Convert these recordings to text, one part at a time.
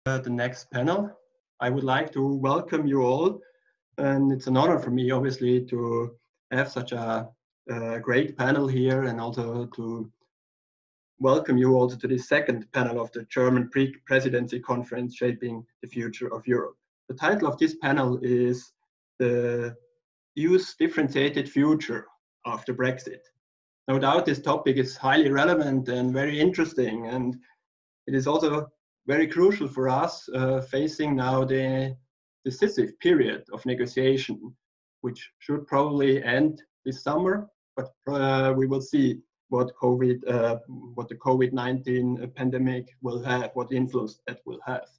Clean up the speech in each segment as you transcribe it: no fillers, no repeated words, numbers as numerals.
The next panel. I would like to welcome you all, and it's an honor for me, obviously, to have such a great panel here, and also to welcome you also to this second panel of the German Presidency Conference Shaping the Future of Europe. The title of this panel is the EU's Differentiated Future After Brexit. No doubt this topic is highly relevant and very interesting, and it is also very crucial for us facing now the decisive period of negotiation, which should probably end this summer, but we will see what the COVID-19 pandemic will have, what influence that will have.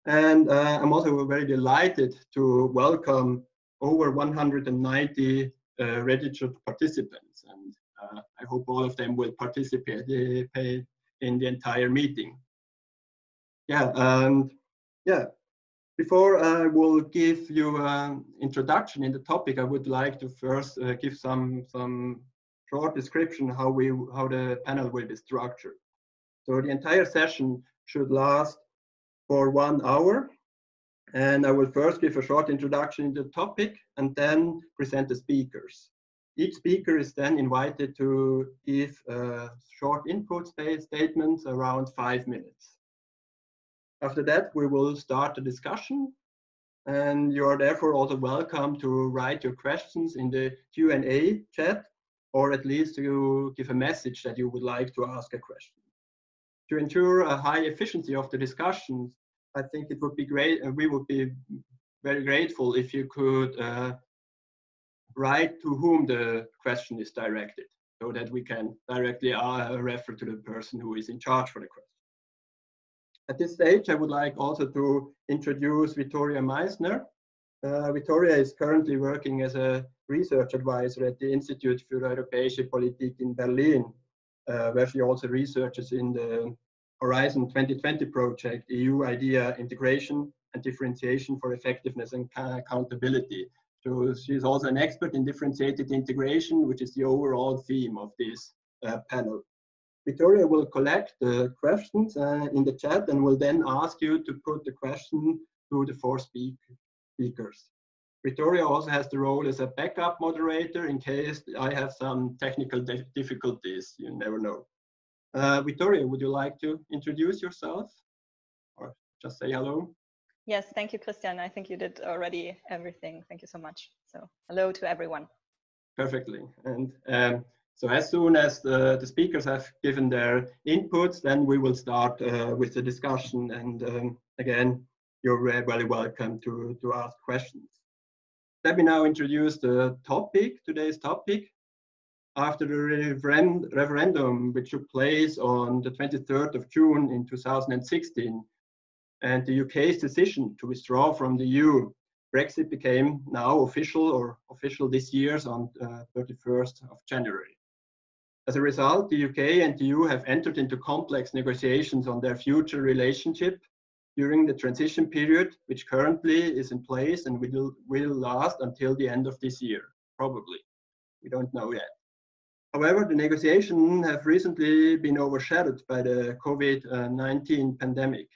And I'm also very delighted to welcome over 190 registered participants, and I hope all of them will participate in the entire meeting. Before I will give you an introduction in the topic, I would like to first give some short description how the panel will be structured. So the entire session should last for 1 hour, and I will first give a short introduction in the topic and then present the speakers. Each speaker is then invited to give short input statements around 5 minutes. After that, we will start the discussion, and you are therefore also welcome to write your questions in the Q&A chat, or at least to give a message that you would like to ask a question. To ensure a high efficiency of the discussions, I think it would be great, and we would be very grateful if you could write to whom the question is directed, so that we can directly refer to the person who is in charge for the question. At this stage, I would like also to introduce Vittoria Meissner. Vittoria is currently working as a research advisor at the Institute für Europäische Politik in Berlin, where she also researches in the Horizon 2020 project, EU Idea Integration and Differentiation for Effectiveness and Accountability. So she's also an expert in differentiated integration, which is the overall theme of this panel. Vittoria will collect the questions in the chat and will then ask you to put the question to the 4 speakers. Vittoria also has the role as a backup moderator in case I have some technical difficulties. You never know. Vittoria, would you like to introduce yourself or just say hello? Yes, thank you, Christian. I think you did already everything. Thank you so much. So hello to everyone. Perfectly. And so as soon as the speakers have given their inputs, then we will start with the discussion. And again, you're very welcome to ask questions. Let me now introduce the topic, today's topic. After the referendum, which took place on the 23rd of June in 2016, and the UK's decision to withdraw from the EU, Brexit became now official this year on 31st of January. As a result, the UK and the EU have entered into complex negotiations on their future relationship during the transition period, which currently is in place and will last until the end of this year, probably. We don't know yet. However, the negotiations have recently been overshadowed by the COVID-19 pandemic.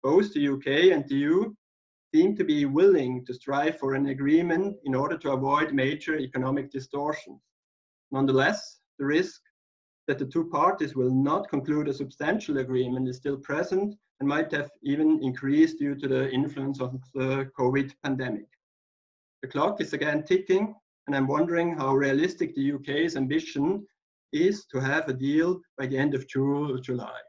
Both the UK and the EU seem to be willing to strive for an agreement in order to avoid major economic distortions. Nonetheless, the risk that the 2 parties will not conclude a substantial agreement is still present and might have even increased due to the influence of the COVID pandemic. The clock is again ticking, and I'm wondering how realistic the UK's ambition is to have a deal by the end of June or July.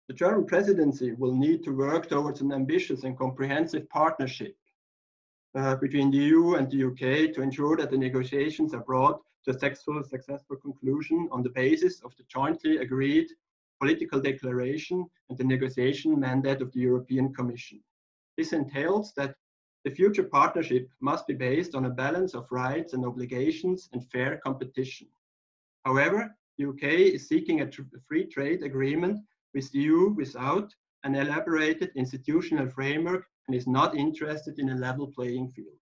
The German presidency will need to work towards an ambitious and comprehensive partnership between the EU and the UK to ensure that the negotiations are brought to a successful conclusion on the basis of the jointly agreed political declaration and the negotiation mandate of the European Commission. This entails that the future partnership must be based on a balance of rights and obligations and fair competition. However, the UK is seeking a free trade agreement with the EU without an elaborated institutional framework and is not interested in a level playing field.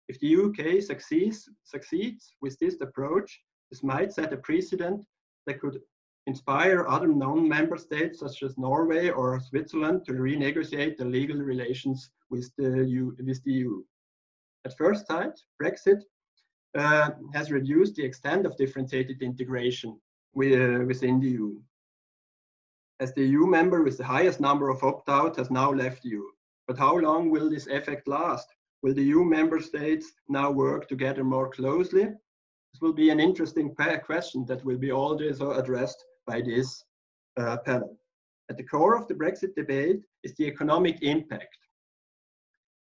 If the UK succeeds with this approach, this might set a precedent that could inspire other non-member states such as Norway or Switzerland to renegotiate the legal relations with the EU. At first sight, Brexit has reduced the extent of differentiated integration within the EU, as the EU member with the highest number of opt-out has now left the EU. But how long will this effect last? Will the EU member states now work together more closely? This will be an interesting question that will be also addressed by this panel. At the core of the Brexit debate is the economic impact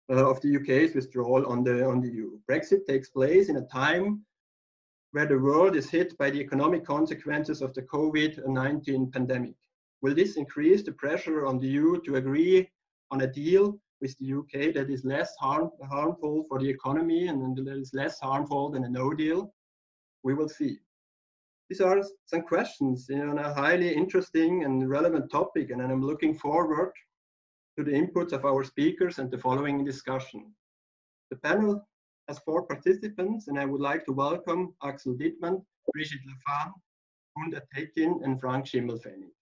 of the UK's withdrawal on the EU. Brexit takes place in a time where the world is hit by the economic consequences of the COVID-19 pandemic. Will this increase the pressure on the EU to agree on a deal with the UK that is less harmful for the economy and that is less harmful than a no deal? We will see. These are some questions on a highly interesting and relevant topic, and I'm looking forward to the inputs of our speakers and the following discussion. The panel has 4 participants, and I would like to welcome Axel Dittmann, Brigitte Lefan, Hunda Tekin, and Frank Schimmelfennig.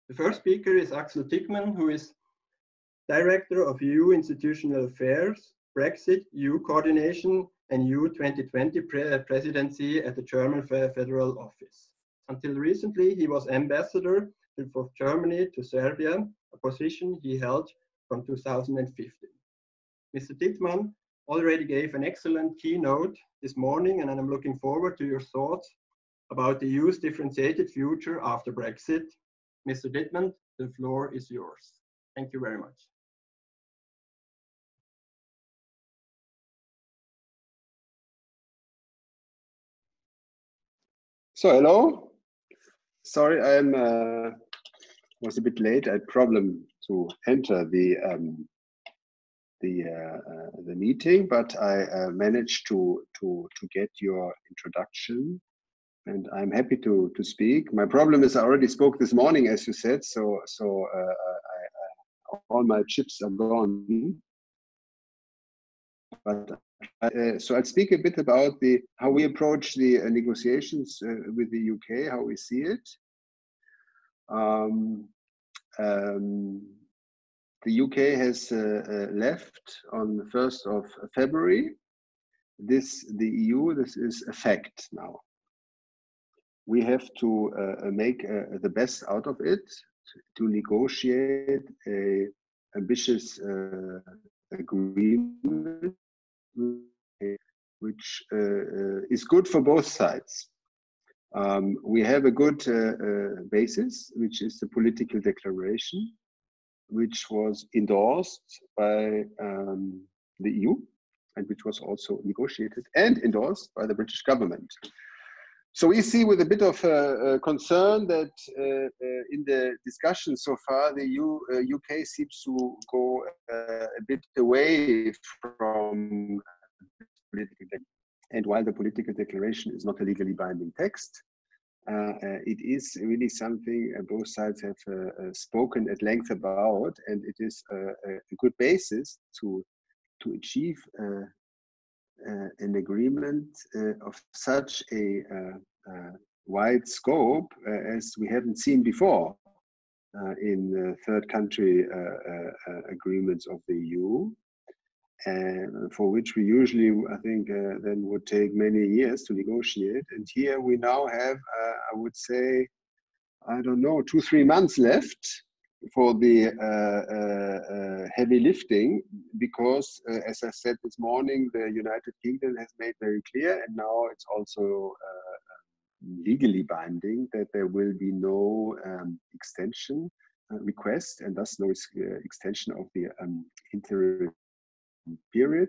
The first speaker is Axel Dittmann, who is Director of EU Institutional Affairs, Brexit, EU Coordination, and EU 2020 Presidency at the German Federal Office. Until recently, he was Ambassador for Germany to Serbia, a position he held from 2015. Mr. Dittmann already gave an excellent keynote this morning, and I'm looking forward to your thoughts about the EU's differentiated future after Brexit. Mr. Dittmann, the floor is yours. Thank you very much. So hello. Sorry, I was a bit late. I had a problem to enter the meeting, but I managed to get your introduction, and I'm happy to speak. My problem is I already spoke this morning, as you said, so all my chips are gone. But so I'll speak a bit about how we approach the negotiations with the UK, how we see it. The UK has left on the 1st of February. The EU, this is a fact now. We have to make the best out of it to negotiate an ambitious agreement, which is good for both sides. We have a good basis, which is the political declaration, which was endorsed by the EU and which was also negotiated and endorsed by the British government. So we see with a bit of concern that in the discussion so far, the UK seems to go a bit away from political declaration. And while the political declaration is not a legally binding text, it is really something both sides have spoken at length about, and it is a good basis to achieve an agreement of such a wide scope as we haven't seen before in third country agreements of the EU, and for which we usually, I think, then would take many years to negotiate. And here we now have, I would say, I don't know, 2-3 months left for the heavy lifting, because as I said this morning, the United Kingdom has made very clear, and now it's also legally binding, that there will be no extension request, and thus no extension of the interim period,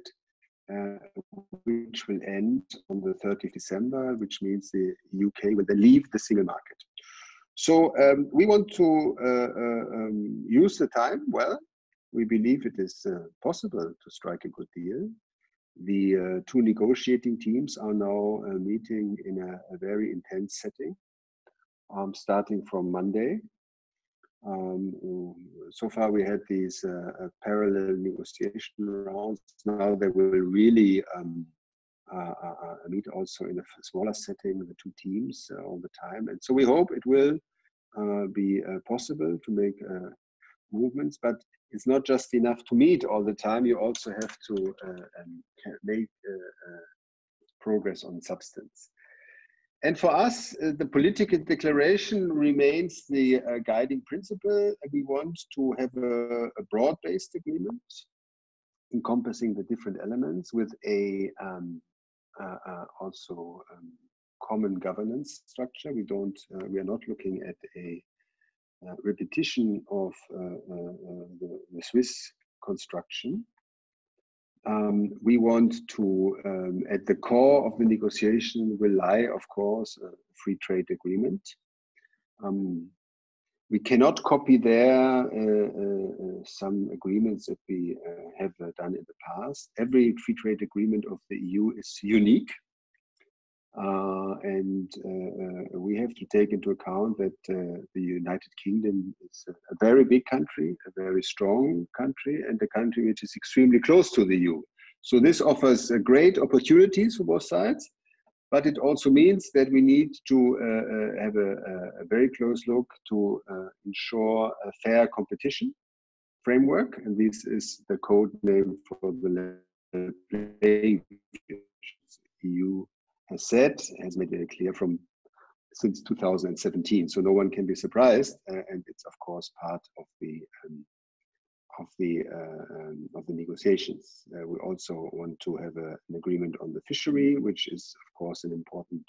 which will end on the 30th of December, which means the UK will then leave the single market. So we want to use the time well. We believe it is possible to strike a good deal. The 2 negotiating teams are now meeting in a very intense setting, starting from Monday. So far we had these parallel negotiation rounds. Now they will really meet also in a smaller setting, the two teams all the time. And so we hope it will be possible to make movements, but it's not just enough to meet all the time. You also have to make progress on substance. And for us, the political declaration remains the guiding principle. We want to have a broad-based agreement encompassing the different elements with a also common governance structure. We are not looking at a repetition of the Swiss construction. We want to, at the core of the negotiation will lie, of course, a free trade agreement. We cannot copy there some agreements that we have done in the past. Every free trade agreement of the EU is unique. And we have to take into account that the United Kingdom is a very big country, a very strong country, and a country which is extremely close to the EU. So this offers great opportunities for both sides, but it also means that we need to have a very close look to ensure a fair competition framework, and this is the code name for the level playing field. EU has said, has made it clear since 2017. So no one can be surprised, and it's of course part of the negotiations. We also want to have an agreement on the fishery, which is of course an important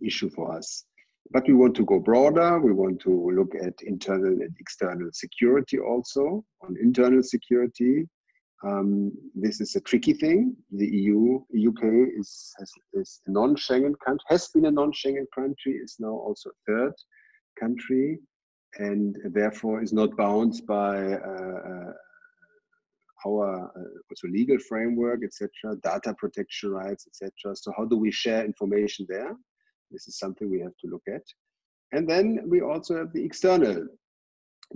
issue for us. But we want to go broader. We want to look at internal and external security also. On internal security, this is a tricky thing. The UK is a non-Schengen country, has been a non-Schengen country, is now also a third country, and therefore is not bound by our also legal framework, etc., data protection rights, etc. So how do we share information there? This is something we have to look at. And then we also have the external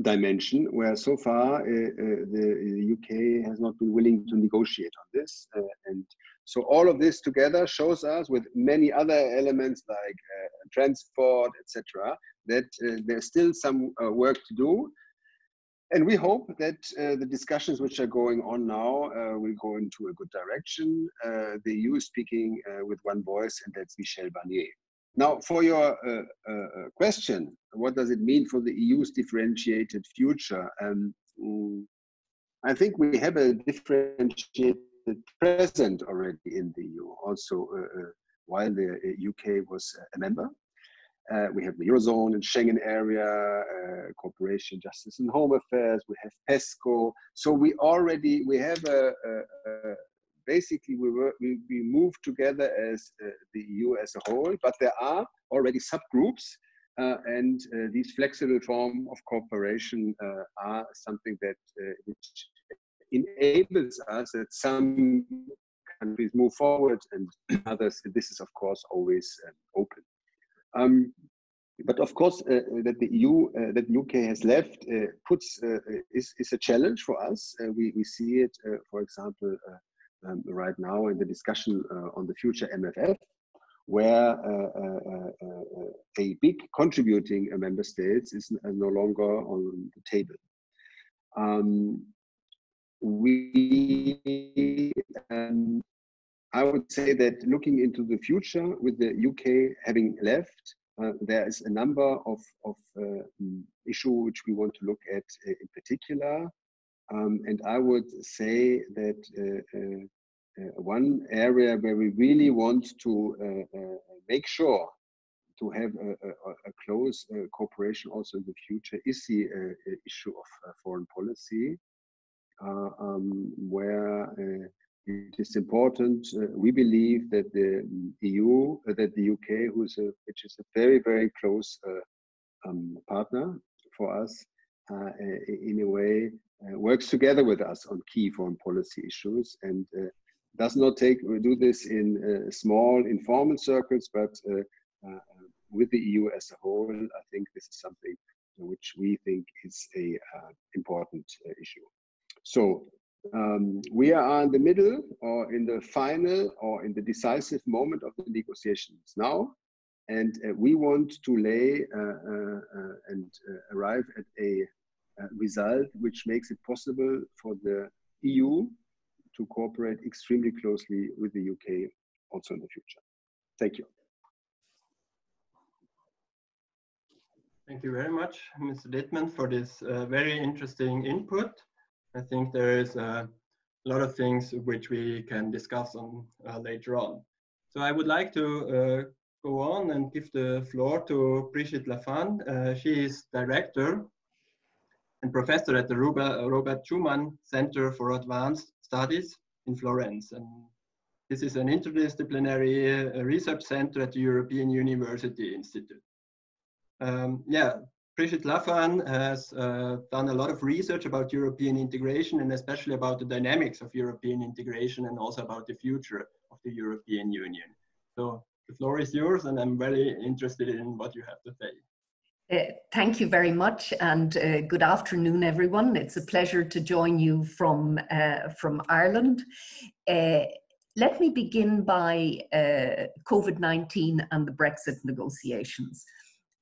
dimension, where so far the UK has not been willing to negotiate on this. And so all of this together shows us, with many other elements like transport, etc., that there's still some work to do. And we hope that the discussions which are going on now will go into a good direction. The EU is speaking with one voice, and that's Michel Barnier. Now, for your question, what does it mean for the EU's differentiated future? I think we have a differentiated present already in the EU, also while the UK was a member. We have the Eurozone and Schengen area, cooperation, justice and home affairs. We have PESCO. So we have basically we move together as the EU as a whole, but there are already subgroups, and these flexible form of cooperation are something that which enables us that some countries move forward and others. This is of course always open. But of course, that the EU, that the UK has left, is a challenge for us. We see it, for example, right now in the discussion on the future MFF, where a big contributing member states is no longer on the table. I would say that looking into the future, with the UK having left, there is a number of issues which we want to look at in particular. And I would say that one area where we really want to make sure to have a close cooperation also in the future is the issue of foreign policy, where it is important. We believe that the EU, that the UK, which is a very, very close partner for us, in a way works together with us on key foreign policy issues, and does not do this in small informal circles, but with the EU as a whole. I think this is something which we think is a important issue. So We are in the middle or in the final or in the decisive moment of the negotiations now. And we want to lay and arrive at a result which makes it possible for the EU to cooperate extremely closely with the UK also in the future. Thank you. Thank you very much, Mr. Dittmann, for this very interesting input. I think there is a lot of things which we can discuss on later on. So I would like to go on and give the floor to Brigitte Lafan. She is director and professor at the Robert Schuman Center for Advanced Studies in Florence. And this is an interdisciplinary research center at the European University Institute. Brigitte Lafan has done a lot of research about European integration and especially about the dynamics of European integration and also about the future of the European Union. So the floor is yours and I'm very interested in what you have to say. Thank you very much and good afternoon everyone. It's a pleasure to join you from Ireland. Let me begin by COVID-19 and the Brexit negotiations.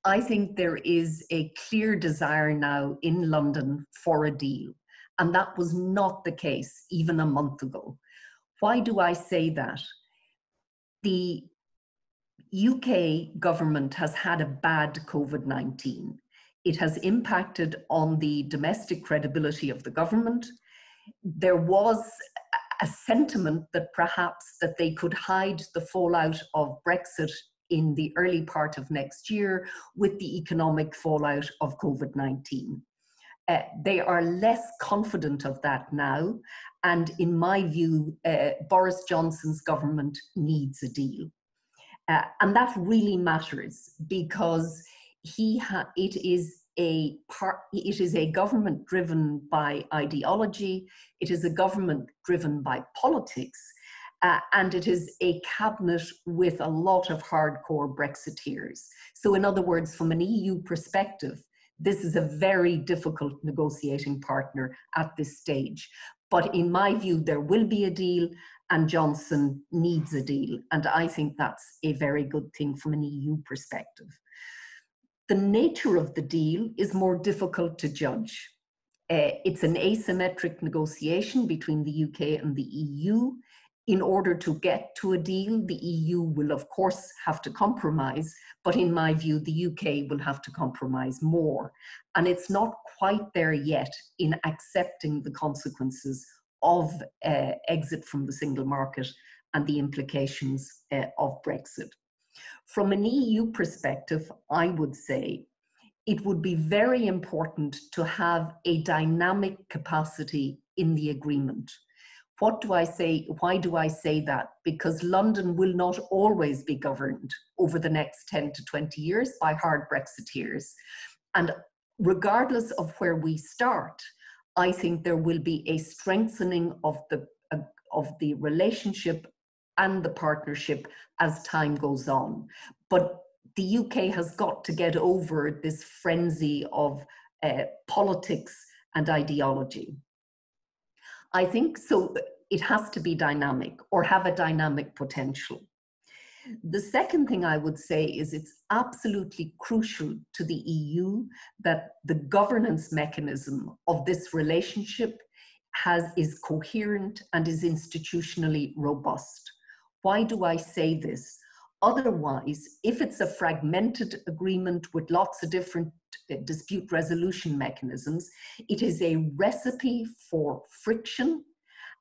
I think there is a clear desire now in London for a deal, and that was not the case even a month ago. Why do I say that? The UK government has had a bad COVID-19. It has impacted on the domestic credibility of the government. There was a sentiment that perhaps that they could hide the fallout of Brexit in the early part of next year with the economic fallout of COVID-19. They are less confident of that now, and in my view, Boris Johnson's government needs a deal. And that really matters because it is a government driven by ideology, it is a government driven by politics, and it is a cabinet with a lot of hardcore Brexiteers. So in other words, from an EU perspective, this is a very difficult negotiating partner at this stage. But in my view, there will be a deal and Johnson needs a deal. And I think that's a very good thing from an EU perspective. The nature of the deal is more difficult to judge. It's an asymmetric negotiation between the UK and the EU. In order to get to a deal, the EU will of course have to compromise, but in my view, the UK will have to compromise more. And it's not quite there yet in accepting the consequences of exit from the single market and the implications of Brexit. From an EU perspective, I would say it would be very important to have a dynamic capacity in the agreement. What do I say? Why do I say that? Because London will not always be governed over the next 10 to 20 years by hard Brexiteers. And regardless of where we start, I think there will be a strengthening of the relationship and the partnership as time goes on. But the UK has got to get over this frenzy of politics and ideology. I think so. It has to be dynamic or have a dynamic potential. The second thing I would say is it's absolutely crucial to the EU that the governance mechanism of this relationship is coherent and is institutionally robust. Why do I say this? Otherwise, if it's a fragmented agreement with lots of different dispute resolution mechanisms, it is a recipe for friction.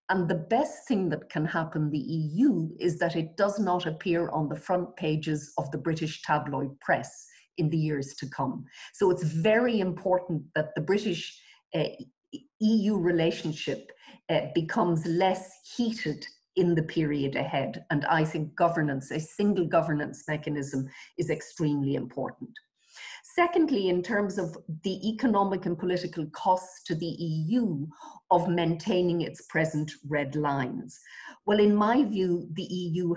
And the best thing that can happen in the EU is that it does not appear on the front pages of the British tabloid press in the years to come. So it's very important that the British EU relationship becomes less heated in the period ahead. And I think governance, a single governance mechanism, is extremely important. Secondly, in terms of the economic and political costs to the EU of maintaining its present red lines. Well, in my view, the EU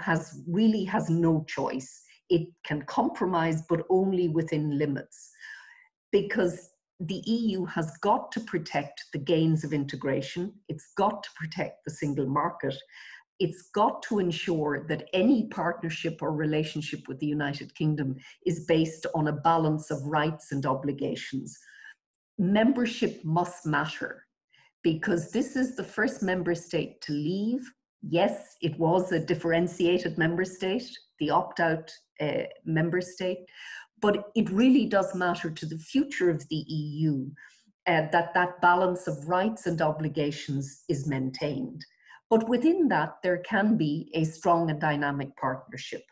really has no choice. It can compromise, but only within limits. Because the EU has got to protect the gains of integration. It's got to protect the single market. It's got to ensure that any partnership or relationship with the United Kingdom is based on a balance of rights and obligations. Membership must matter, because this is the first member state to leave. Yes, it was a differentiated member state, the opt-out member state, but it really does matter to the future of the EU that balance of rights and obligations is maintained. But within that, there can be a strong and dynamic partnership.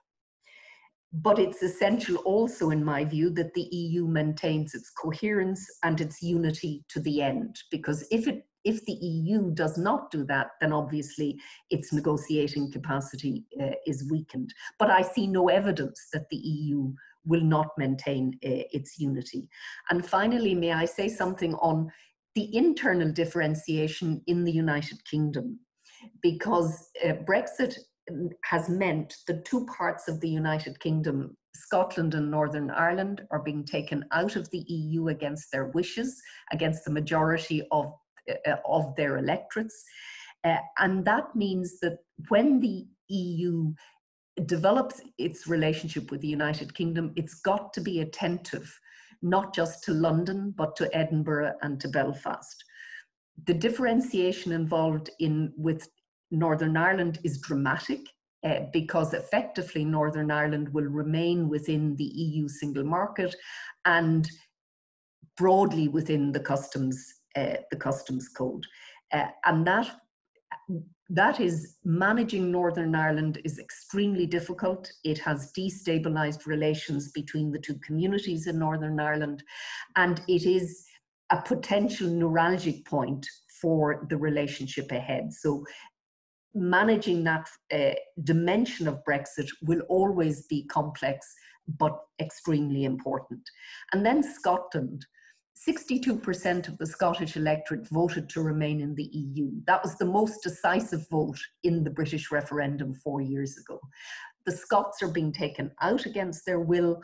But it's essential also, in my view, that the EU maintains its coherence and its unity to the end, because if the EU does not do that, then obviously its negotiating capacity is weakened. But I see no evidence that the EU will not maintain its unity. And finally, may I say something on the internal differentiation in the United Kingdom? Because Brexit has meant the two parts of the United Kingdom, Scotland and Northern Ireland, are being taken out of the EU against their wishes, against the majority of their electorates. And that means that when the EU develops its relationship with the United Kingdom, it's got to be attentive, not just to London, but to Edinburgh and to Belfast. The differentiation involved with Northern Ireland is dramatic because effectively Northern Ireland will remain within the EU single market and broadly within the customs code. And that is, managing Northern Ireland is extremely difficult. It has destabilized relations between the two communities in Northern Ireland, and it is a potential neuralgic point for the relationship ahead. So managing that dimension of Brexit will always be complex, but extremely important. And then Scotland. 62% of the Scottish electorate voted to remain in the EU. That was the most decisive vote in the British referendum 4 years ago. The Scots are being taken out against their will.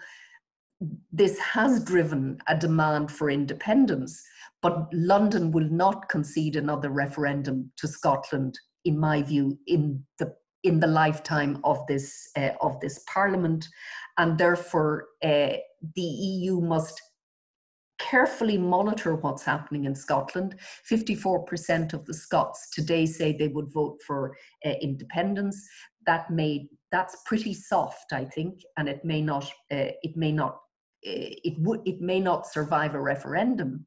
This has driven a demand for independence, but London will not concede another referendum to Scotland, in my view, in the lifetime of this Parliament, and therefore the EU must carefully monitor what's happening in Scotland. 54% of the Scots today say they would vote for independence. That's pretty soft, I think, and it may not survive a referendum.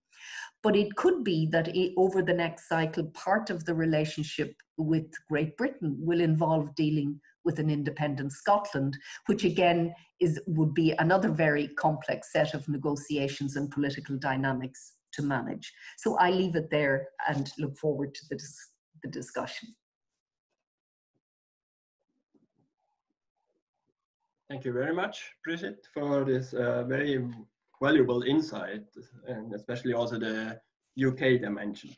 But it could be that over the next cycle, part of the relationship with Great Britain will involve dealing with an independent Scotland, which again would be another very complex set of negotiations and political dynamics to manage. So I leave it there and look forward to the discussion. Thank you very much, Brigitte, for this very valuable insight, and especially also the UK dimension.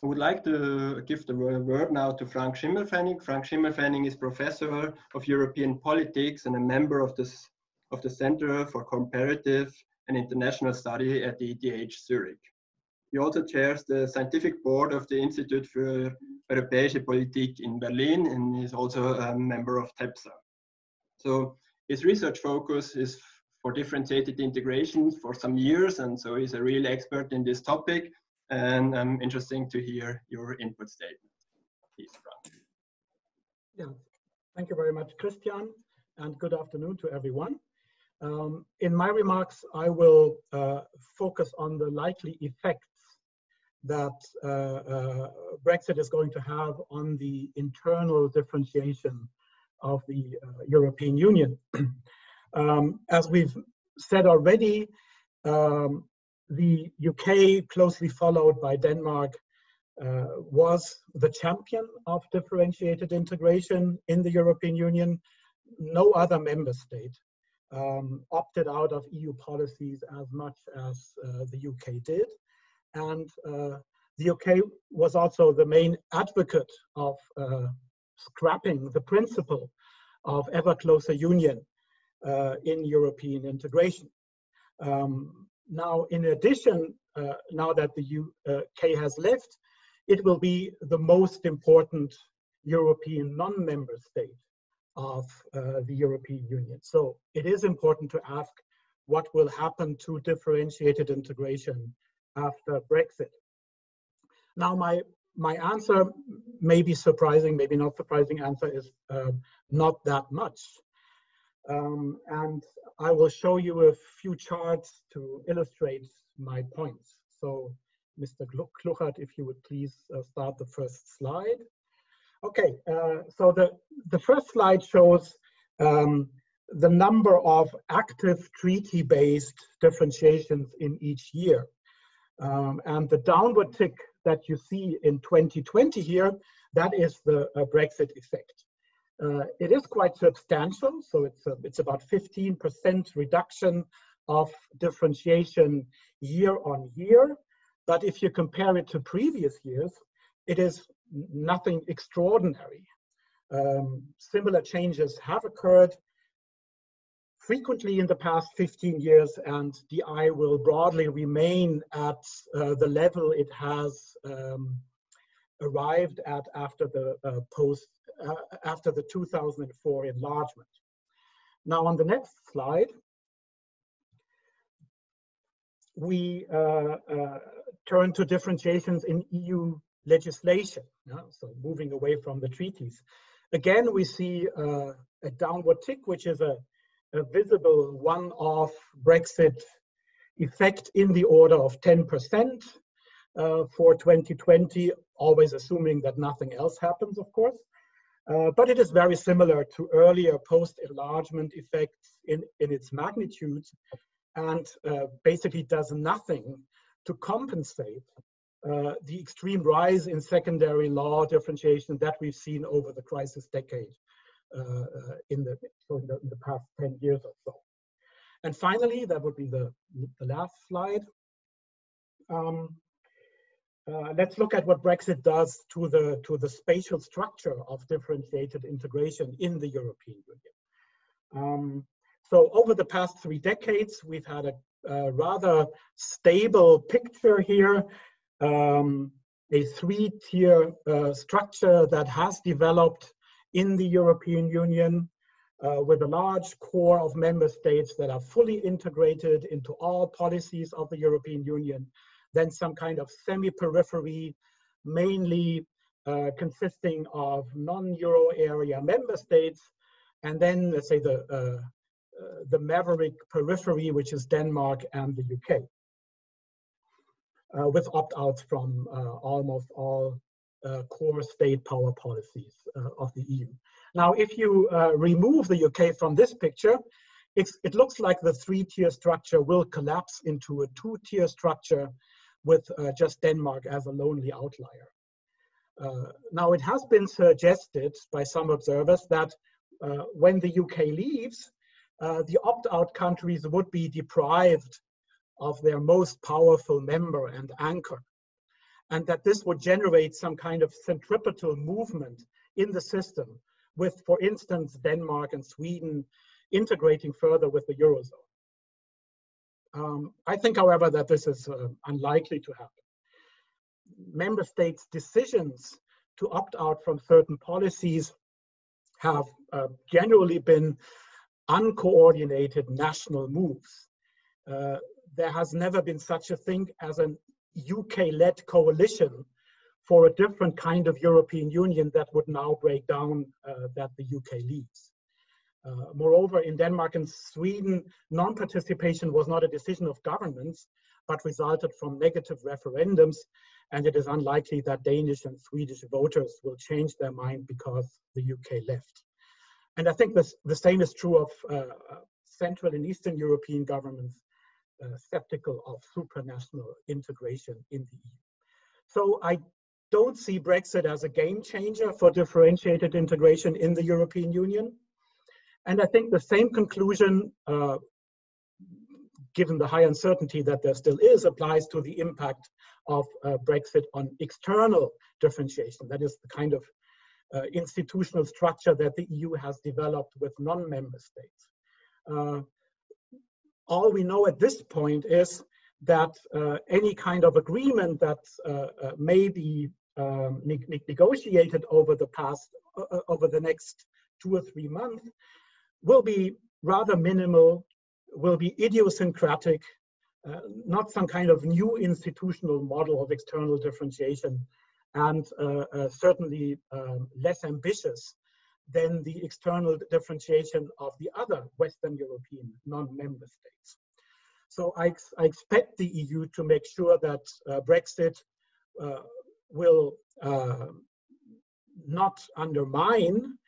I would like to give the word now to Frank Schimmelpfennig. Frank Schimmelpfennig is Professor of European Politics and a member of the Center for Comparative and International Study at the ETH Zurich. He also chairs the scientific board of the Institute für Europäische Politik in Berlin, and is also a member of TEPSA. So his research focus is for differentiated integration for some years, and so he's a real expert in this topic, and interesting to hear your input statement. Please, Frank. Yeah, thank you very much, Christian, and good afternoon to everyone. In my remarks, I will focus on the likely effects that Brexit is going to have on the internal differentiation of the European Union. As we've said already, the UK, closely followed by Denmark, was the champion of differentiated integration in the European Union. No other member state opted out of EU policies as much as the UK did. And the UK was also the main advocate of scrapping the principle of ever closer union in European integration. Now, in addition, now that the UK has left, it will be the most important European non-member state of the European Union. So it is important to ask what will happen to differentiated integration after Brexit. Now, my answer may be surprising, maybe not surprising answer is not that much. And I will show you a few charts to illustrate my points. So, Mr. Kluchert, if you would please start the first slide. Okay, so the first slide shows the number of active treaty-based differentiations in each year. And the downward tick that you see in 2020 here, that is the Brexit effect. It is quite substantial, so it's about 15% reduction of differentiation year on year. But if you compare it to previous years, it is nothing extraordinary. Similar changes have occurred frequently in the past 15 years, and DI will broadly remain at the level it has arrived at after the after the 2004 enlargement. Now, on the next slide, we turn to differentiations in EU legislation. So moving away from the treaties. Again, we see a downward tick, which is a visible one-off Brexit effect in the order of 10% for 2020, always assuming that nothing else happens, of course. But it is very similar to earlier post-enlargement effects in its magnitude, and basically does nothing to compensate the extreme rise in secondary law differentiation that we've seen over the crisis decade in the past 10 years or so. And finally, that would be the last slide. Let's look at what Brexit does to the spatial structure of differentiated integration in the European Union. So over the past 3 decades, we've had a rather stable picture here, a 3-tier structure that has developed in the European Union with a large core of member states that are fully integrated into all policies of the European Union, then some kind of semi-periphery, mainly consisting of non-Euro area member states, and then let's say the maverick periphery, which is Denmark and the UK, with opt-outs from almost all core state power policies of the EU. Now, if you remove the UK from this picture, it looks like the 3-tier structure will collapse into a 2-tier structure with just Denmark as a lonely outlier. Now, it has been suggested by some observers that when the UK leaves, the opt-out countries would be deprived of their most powerful member and anchor, and that this would generate some kind of centripetal movement in the system with, for instance, Denmark and Sweden integrating further with the Eurozone. I think, however, that this is unlikely to happen. Member states' decisions to opt out from certain policies have generally been uncoordinated national moves. There has never been such a thing as an UK-led coalition for a different kind of European Union that would now break down that the UK leaves. Moreover, in Denmark and Sweden, non-participation was not a decision of governments, but resulted from negative referendums, and it is unlikely that Danish and Swedish voters will change their mind because the UK left. And I think the same is true of Central and Eastern European governments skeptical of supranational integration in the EU. So I don't see Brexit as a game changer for differentiated integration in the European Union. And I think the same conclusion, given the high uncertainty that there still is, applies to the impact of Brexit on external differentiation. That is the kind of institutional structure that the EU has developed with non-member states. All we know at this point is that any kind of agreement that may be negotiated over the next 2 or 3 months will be rather minimal, will be idiosyncratic, not some kind of new institutional model of external differentiation, and certainly less ambitious than the external differentiation of the other Western European non-member states. So I expect the EU to make sure that Brexit will not undermine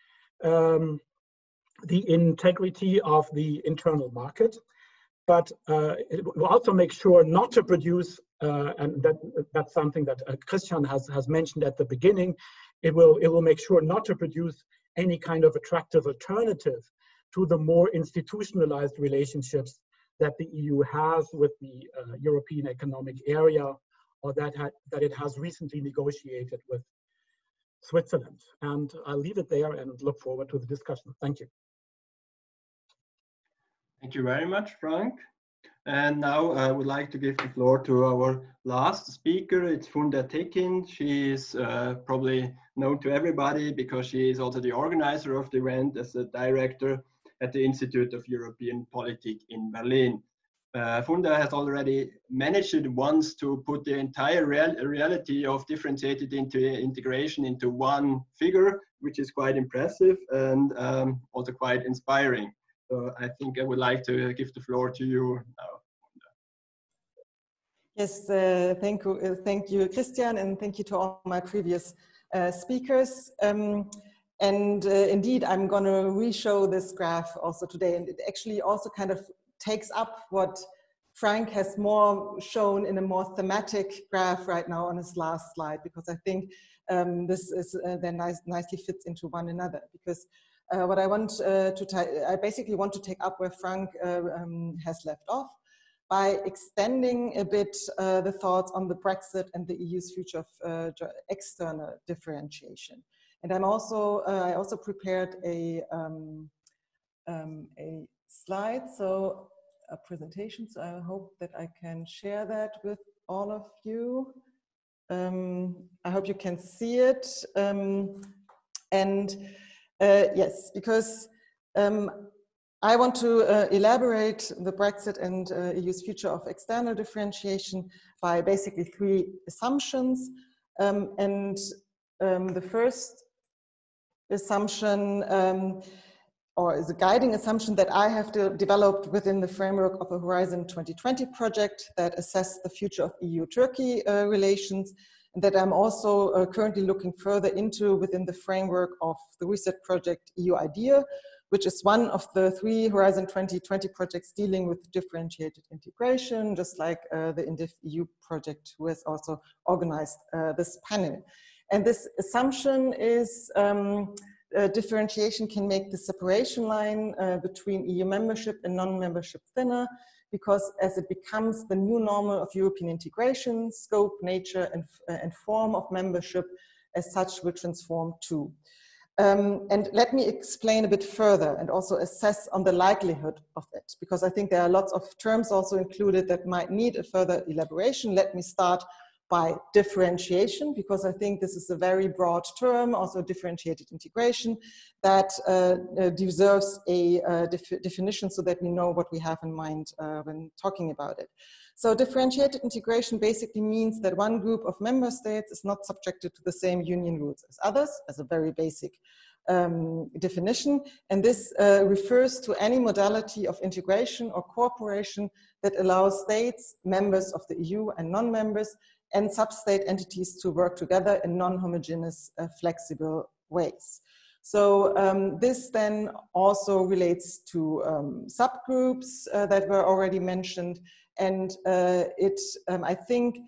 the integrity of the internal market, but it will also make sure not to produce, and that's something that Christian has mentioned at the beginning, it will make sure not to produce any kind of attractive alternative to the more institutionalized relationships that the EU has with the European Economic Area, or that it has recently negotiated with Switzerland. And I'll leave it there and look forward to the discussion. Thank you. Thank you very much, Frank. And now I would like to give the floor to our last speaker. It's Funda Tekin. She is probably known to everybody because she is also the organizer of the event as a director at the Institute of European Politics in Berlin. Funda has already managed once to put the entire reality of differentiated integration into one figure, which is quite impressive and also quite inspiring. So I think I would like to give the floor to you now. Yes, thank you, Christian, and thank you to all my previous speakers. Indeed, I'm going to re-show this graph also today, and it actually also kind of takes up what Frank has more shown in a more thematic graph right now on his last slide, because I think this is then nicely fits into one another. Because what I want I basically want to take up where Frank has left off by extending a bit the thoughts on the Brexit and the EU's future of external differentiation. And I also prepared a slide, so a presentation. So I hope that I can share that with all of you. I hope you can see it. Yes, because I want to elaborate the Brexit and EU's future of external differentiation by basically 3 assumptions. The first assumption, or is a guiding assumption that I have developed within the framework of a Horizon 2020 project that assessed the future of EU-Turkey relations, and that I'm also currently looking further into within the framework of the RESET project EU IDEA, which is one of the 3 Horizon 2020 projects dealing with differentiated integration, just like the INDIF EU project, who has also organized this panel. And this assumption is differentiation can make the separation line between EU membership and non-membership thinner, because as it becomes the new normal of European integration, scope, nature, and form of membership as such will transform too. And let me explain a bit further and also assess on the likelihood of it, because I think there are lots of terms also included that might need a further elaboration. Let me start by differentiation, because I think this is a very broad term, also differentiated integration, that deserves a definition so that we know what we have in mind when talking about it. So differentiated integration basically means that one group of member states is not subjected to the same union rules as others, as a very basic definition. And this refers to any modality of integration or cooperation that allows states, members of the EU and non-members, and sub-state entities to work together in non-homogeneous, flexible ways. So this then also relates to subgroups that were already mentioned, and I think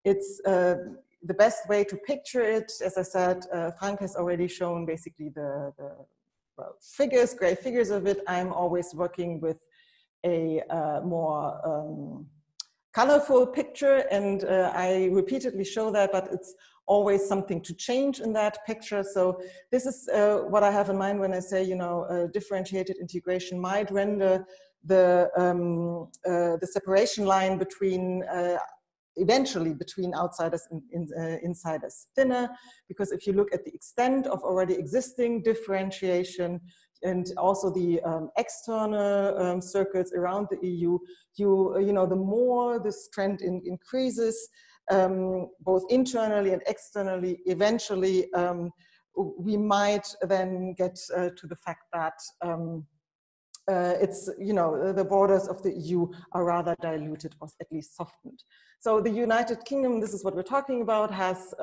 it's the best way to picture it. As I said, Frank has already shown basically the figures, gray figures of it. I'm always working with a more colorful picture, and I repeatedly show that, but it's always something to change in that picture. So this is what I have in mind when I say, differentiated integration might render the separation line between eventually between outsiders and insiders thinner, because if you look at the extent of already existing differentiation and also the external circles around the EU, the more this trend increases, both internally and externally, eventually we might then get to the fact that it's, the borders of the EU are rather diluted or at least softened. So the United Kingdom, this is what we're talking about, has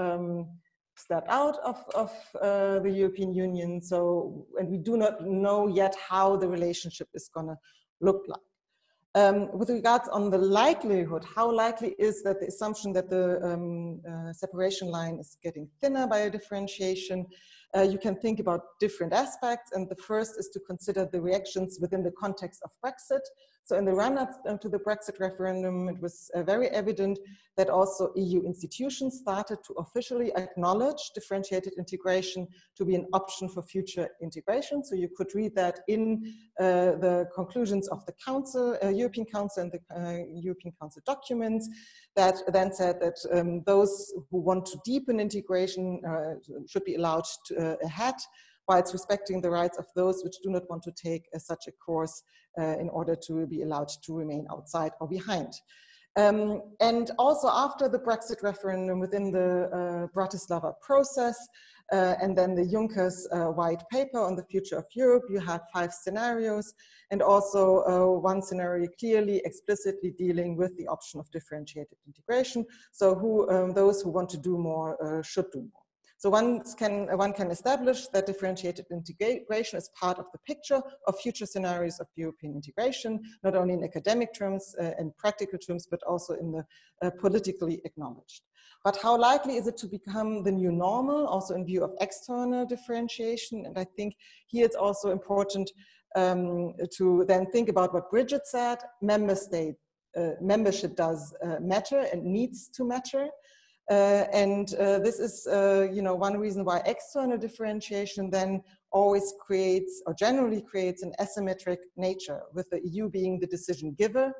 stepped out of the European Union. So, and we do not know yet how the relationship is going to look like. With regards on the likelihood, how likely is that the assumption that the separation line is getting thinner by a differentiation? You can think about different aspects, and the first is to consider the reactions within the context of Brexit. So in the run-up to the Brexit referendum, it was very evident that also EU institutions started to officially acknowledge differentiated integration to be an option for future integration. So you could read that in the conclusions of the Council, European Council, and the European Council documents that then said that those who want to deepen integration should be allowed to, ahead, whilst respecting the rights of those which do not want to take such a course in order to be allowed to remain outside or behind. And also after the Brexit referendum, within the Bratislava process, and then the Juncker's white paper on the future of Europe, you had 5 scenarios, and also one scenario clearly, explicitly dealing with the option of differentiated integration. So those who want to do more should do more. So one can establish that differentiated integration is part of the picture of future scenarios of European integration, not only in academic terms and practical terms, but also in the politically acknowledged. But how likely is it to become the new normal, also in view of external differentiation? And I think here it's also important to then think about what Bridget said. Membership does matter and needs to matter. This is, one reason why external differentiation then always creates, or generally creates, an asymmetric nature, with the EU being the decision giver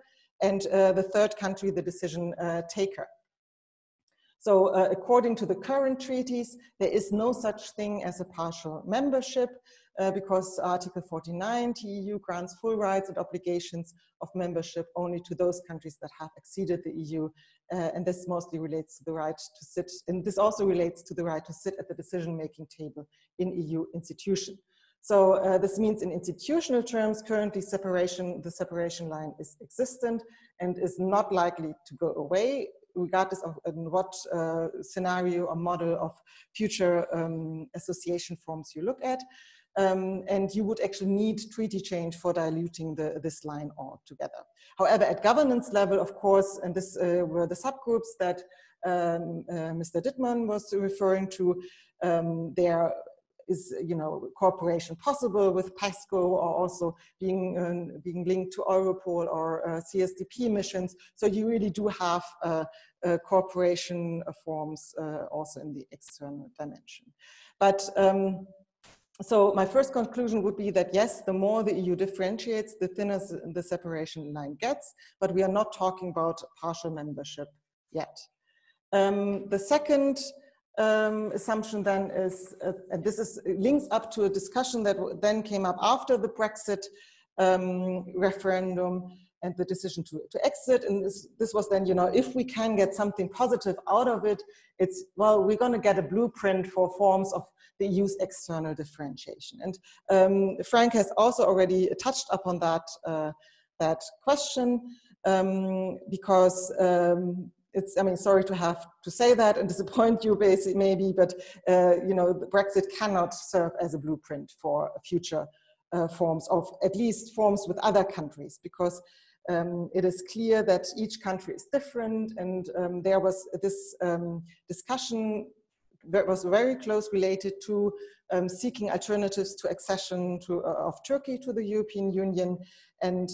and the third country the decision taker. So according to the current treaties, there is no such thing as a partial membership because Article 49 TEU grants full rights and obligations of membership only to those countries that have exceeded the EU. And this mostly relates to the right to sit, and this also relates to the right to sit at the decision-making table in EU institution. So this means in institutional terms, currently the separation line is existent and is not likely to go away, regardless of what scenario or model of future association forms you look at. And you would actually need treaty change for diluting this line altogether. However, at governance level, of course, and this were the subgroups that Mr. Dittmann was referring to, there is, cooperation possible with PESCO, or also being linked to Europol or CSDP missions. So you really do have cooperation forms also in the external dimension. But so my first conclusion would be that yes, the more the EU differentiates, the thinner the separation line gets, but we are not talking about partial membership yet. The second assumption then is, and this links up to a discussion that then came up after the Brexit referendum and the decision to exit. And this was then, if we can get something positive out of it, it's, well, we're going to get a blueprint for forms of the EU's external differentiation. And Frank has also already touched upon that question because it's, sorry to have to say that and disappoint you basically maybe, but the Brexit cannot serve as a blueprint for future forms of, at least forms with other countries, because it is clear that each country is different, and there was this discussion that was very close related to seeking alternatives to accession of Turkey to the European Union. And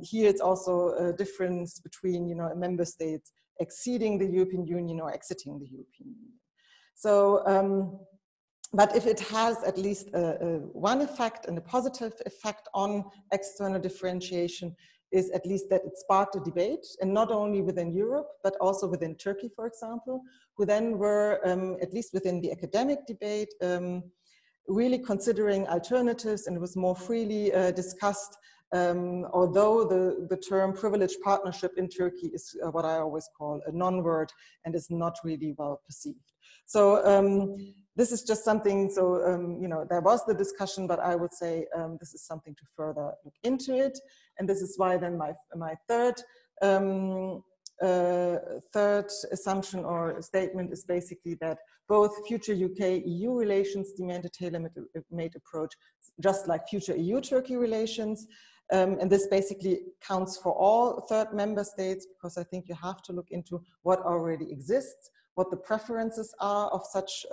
here it's also a difference between member states exceeding the European Union or exiting the European Union. So, but if it has at least one effect and a positive effect on external differentiation, is at least that it sparked a debate, and not only within Europe, but also within Turkey, for example, who then were, at least within the academic debate, really considering alternatives, and it was more freely discussed, although the term privileged partnership in Turkey is what I always call a non-word and is not really well perceived. So this is just something, so, you know, there was the discussion, but I would say this is something to further look into it. And this is why then my third assumption or statement is basically that both future UK-EU relations demand a tailor-made approach, just like future EU-Turkey relations. And this basically counts for all third member states, because I think you have to look into what already exists, what the preferences are of such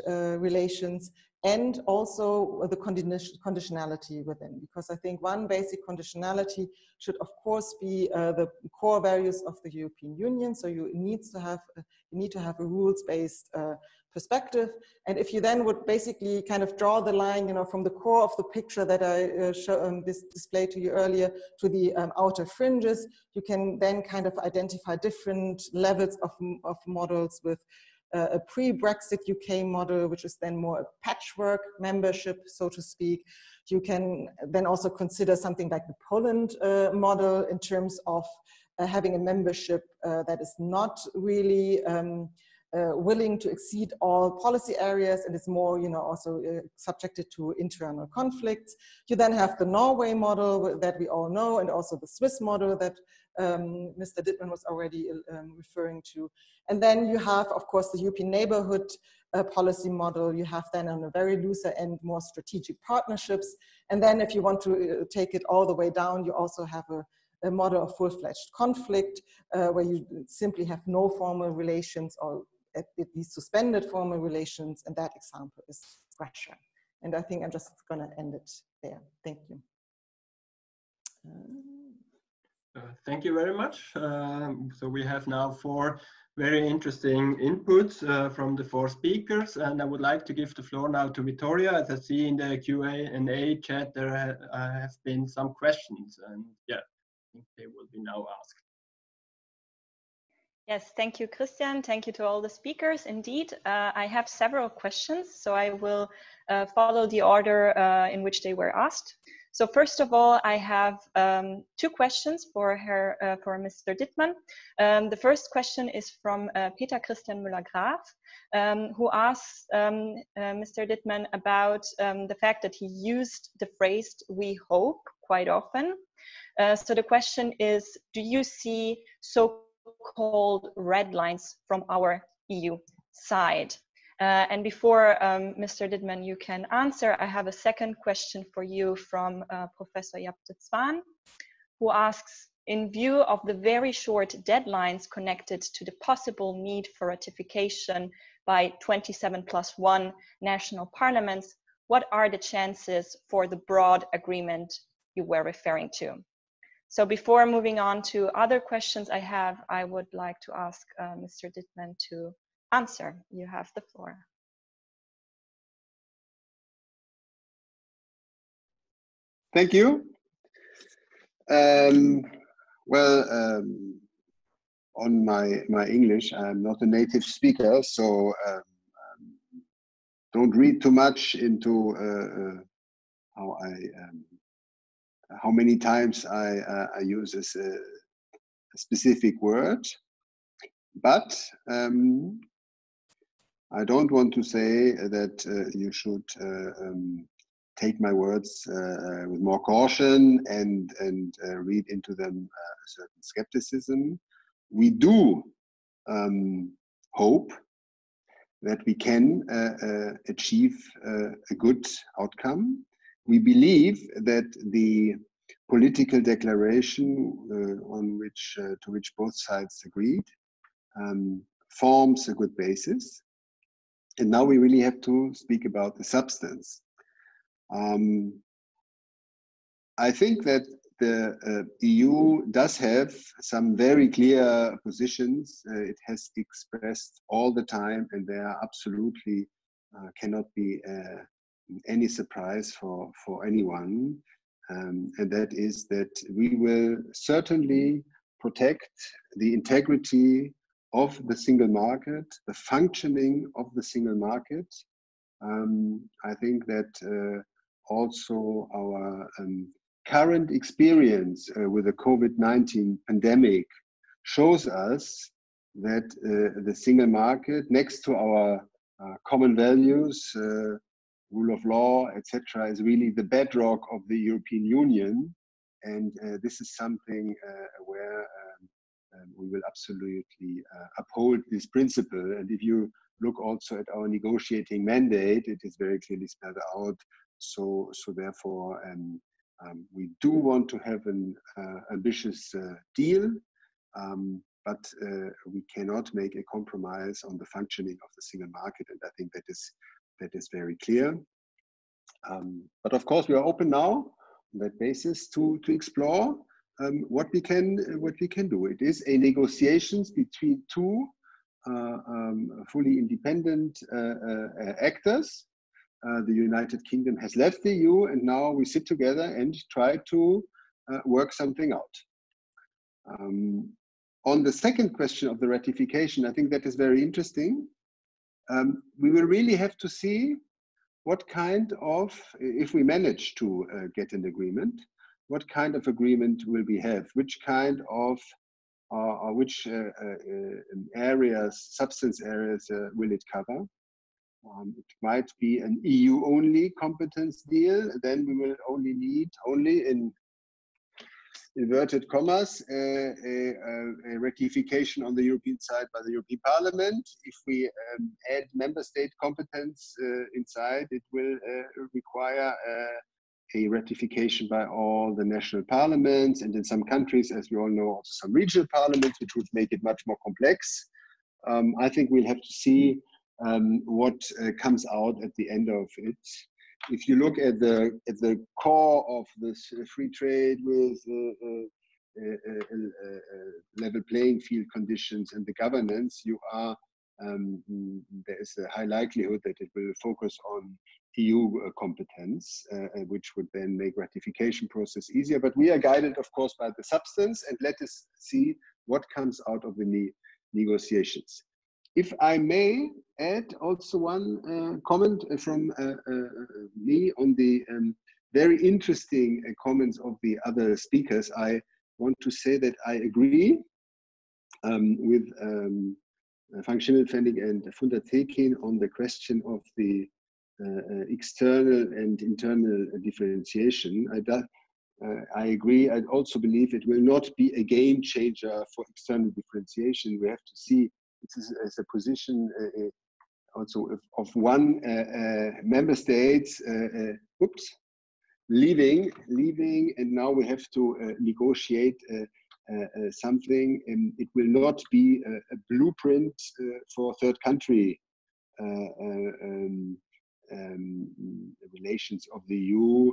relations, and also the conditionality within. Because I think one basic conditionality should, of course, be the core values of the European Union. So you need to have a rules-based perspective. And if you then would basically kind of draw the line, you know, from the core of the picture that I displayed to you earlier to the outer fringes, you can then kind of identify different levels of models, with a pre-Brexit UK model, which is then more a patchwork membership, so to speak. You can then also consider something like the Poland model in terms of having a membership that is not really willing to exceed all policy areas, and is more, you know, also subjected to internal conflicts. You then have the Norway model that we all know, and also the Swiss model that Mr. Dittmann was already referring to. And then you have, of course, the European neighborhood policy model. You have then on a very looser end more strategic partnerships. And then if you want to take it all the way down, you also have a model of full-fledged conflict, where you simply have no formal relations, or at least suspended formal relations, and that example is Russia. And I think I'm just going to end it there. Thank you. Thank you very much. So we have now 4 very interesting inputs from the 4 speakers, and I would like to give the floor now to Vittoria. As I see in the Q&A chat, there have been some questions, and yeah, I think they will be now asked. Yes, thank you, Christian. Thank you to all the speakers. Indeed, I have several questions, so I will follow the order in which they were asked. So first of all, I have 2 questions for Mr. Dittmann. The first question is from Peter Christian Müller-Graf, who asks Mr. Dittmann about the fact that he used the phrase "we hope" quite often. So the question is, do you see so-called red lines from our EU side? And before Mr. Dittmann, you can answer, I have a second question for you from Professor Japte-Zwaan, who asks, in view of the very short deadlines connected to the possible need for ratification by 27+1 national parliaments, what are the chances for the broad agreement you were referring to? So before moving on to other questions I would like to ask Mr. Dittmann to answer. You have the floor. Thank you. On my English, I'm not a native speaker, so don't read too much into how many times I use this specific word. But I don't want to say that you should take my words with more caution and read into them a certain skepticism. We do hope that we can achieve a good outcome. We believe that the political declaration to which both sides agreed forms a good basis. And now we really have to speak about the substance. I think that the EU does have some very clear positions. It has expressed all the time, and they are absolutely cannot be any surprise for anyone. and that is that we will certainly protect the integrity of the single market, the functioning of the single market. I think that also our current experience with the COVID-19 pandemic shows us that the single market, next to our common values, rule of law, etc., is really the bedrock of the European Union. And this is something where we will absolutely uphold this principle. And if you look also at our negotiating mandate, it is very clearly spelled out. So therefore, we do want to have an ambitious deal, but we cannot make a compromise on the functioning of the single market. And I think that is very clear. But of course, we are open now on that basis to explore what we can do. It is a negotiations between two fully independent actors. The United Kingdom has left the EU, and now we sit together and try to work something out. On the second question of the ratification, I think that is very interesting. We will really have to see what kind of, if we manage to get an agreement, what kind of agreement will we have? Which kind of, or which areas, substance areas will it cover? It might be an EU-only competence deal. Then we will only need, in inverted commas, a ratification on the European side by the European Parliament. If we add member state competence inside, it will require a ratification by all the national parliaments, and in some countries, as we all know, also some regional parliaments, which would make it much more complex. I think we'll have to see what comes out at the end of it. If you look at the core of this free trade with level playing field conditions and the governance, there is a high likelihood that it will focus on EU competence, which would then make ratification process easier. But we are guided, of course, by the substance, and let us see what comes out of the negotiations. If I may add also one comment from me on the very interesting comments of the other speakers, I want to say that I agree with Functional Fanning and Funda Tekin on the question of the external and internal differentiation. I agree. I also believe it will not be a game changer for external differentiation. We have to see this as a position also of one member state leaving, and now we have to negotiate something, and it will not be a blueprint for third country relations of the EU,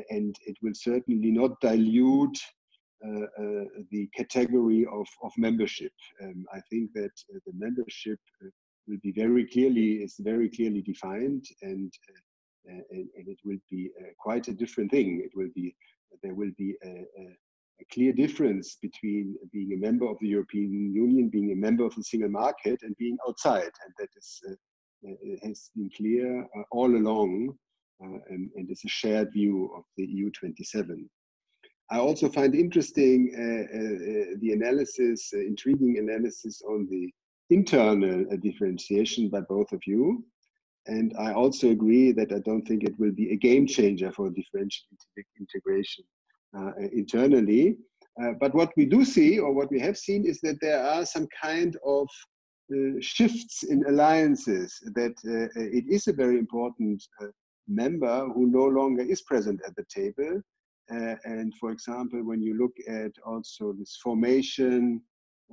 and it will certainly not dilute the category of membership. I think that the membership will be very clearly defined, and it will be quite a different thing. There will be a clear difference between being a member of the European Union, being a member of the single market, and being outside, and that has been clear all along, and is a shared view of the EU 27. I also find interesting the analysis, intriguing analysis on the internal differentiation by both of you. And I also agree that I don't think it will be a game changer for differential integration internally. But what we do see, or what we have seen, is that there are some kind of shifts in alliances, that it is a very important member who no longer is present at the table. And for example, when you look at also this formation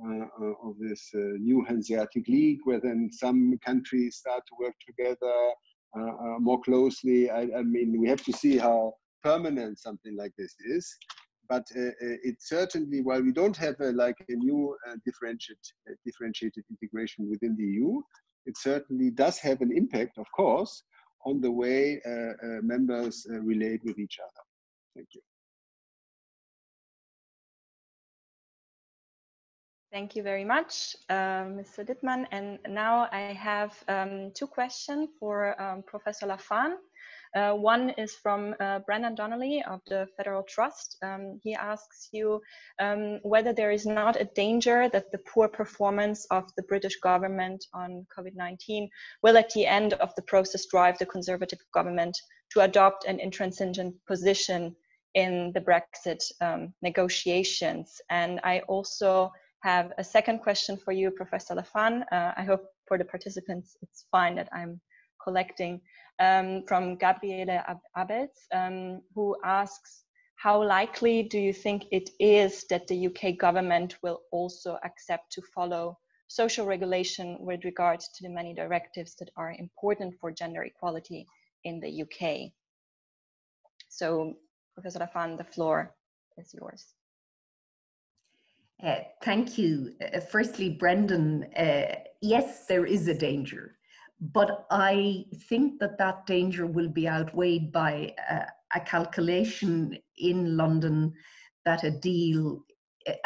of this new Hanseatic League, where then some countries start to work together more closely, I mean, we have to see how permanent something like this is. But it certainly, while we don't have a new differentiated integration within the EU, it certainly does have an impact, of course, on the way members relate with each other. Thank you. Thank you very much, Mr. Dittmann. And now I have two questions for Professor Lafan. One is from Brendan Donnelly of the Federal Trust. He asks you whether there is not a danger that the poor performance of the British government on COVID-19 will at the end of the process drive the Conservative government to adopt an intransigent position in the Brexit negotiations. And I also have a second question for you, Professor Lafan. I hope for the participants it's fine that I'm collecting from Gabriele Abels, who asks, how likely do you think it is that the UK government will also accept to follow social regulation with regards to the many directives that are important for gender equality in the UK? So, Professor Lafan, the floor is yours. Thank you. Firstly, Brendan, yes, there is a danger, but I think that that danger will be outweighed by a calculation in London that a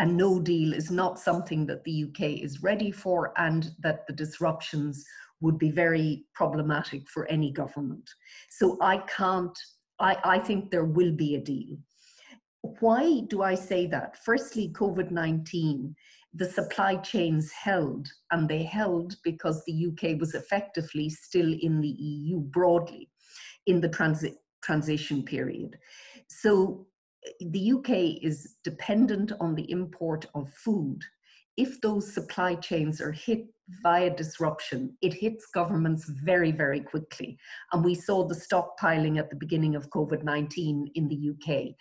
no deal is not something that the UK is ready for, and that the disruptions would be very problematic for any government. So I think there will be a deal. Why do I say that? Firstly, COVID-19, the supply chains held, and they held because the UK was effectively still in the EU broadly in the transition period. So the UK is dependent on the import of food. If those supply chains are hit via disruption, it hits governments very, very quickly. And we saw the stockpiling at the beginning of COVID-19 in the UK.